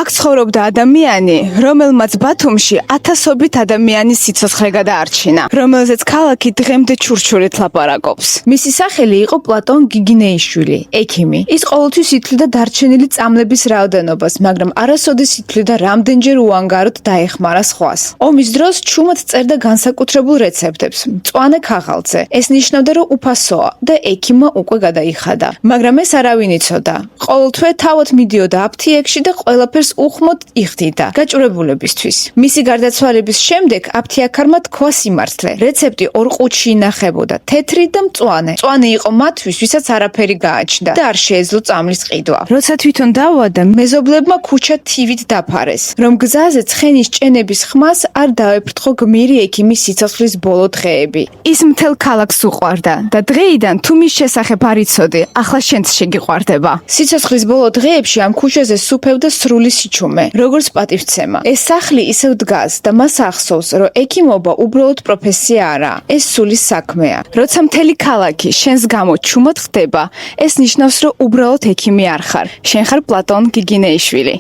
აქ ცხოვრობდა ადამიანი, რომელმაც ბათუმში ათასობით ადამიანის სიცოცხლე გადაარჩინა, რომელზეც ქალაქი დღემდე ჩურჩურით ლაპარაკობს. მისი სახელი იყო პლატონ გიგინეიშვილი, ექიმი. ის ყოველთვის ითვლიდა დარჩენილი წამლების რაოდენობას, მაგრამ არასოდეს ითვლიდა რამდენჯერ უანგაროდ დაეხმარა სხვას. ომის დროს ჩუმად წერდა განსაკუთრებულ რეცეპტებს, მწვანე ქაღალდზე. ეს ნიშნავდა, რომ უფასოა და ექიმმა უკვე გადაიხადა. მაგრამ ეს არავინ იცოდა. ყოველთვე თავად მიდიოდა აფთიაქში და ყველაფერს უხმოდ იხდიდა გაჭირებულებისთვის. მისი გარდაცვალების შემდეგ აფთიაქარმა თქვა სიმართლე. რეცეპტი 2 ყუთში ინახებოდა, თეთრი და მწვანე. მწვანე იყო მათთვის, ვისაც არაფერი გააჩნდა და არ შეეძლო წამლის ყიდვა. როცა თვითონ დაუვადა, მეზობლებმა ქუჩა თივით დაფარეს, რომ გზაზე ცხენის ჭენების ხმას არ დაეფრთხო გმირი ექიმის სიცოცხლის ბოლო დღეები. ის მთელ ქალაქს უყვარდა და დღეიდან თუ მის შესახებ არ იცოდი, ახლა შენც შეგიყვარდება. სიცოცხლის ბოლო დღეებში ამ ქუჩაზე სუფევდა სრული სიჩუმე, როგორც პატივცემა. ეს სახლი ისევ დგას და მას ახსოვს, რომ ექიმობა უბრალოდ პროფესია არაა, ეს სულის საქმეა. როცა მთელი ქალაქი შენს გამო ჩუმად ხდება, ეს ნიშნავს, რომ უბრალოდ ექიმი არ ხარ. შენ ხარ პლატონ გიგინეიშვილი.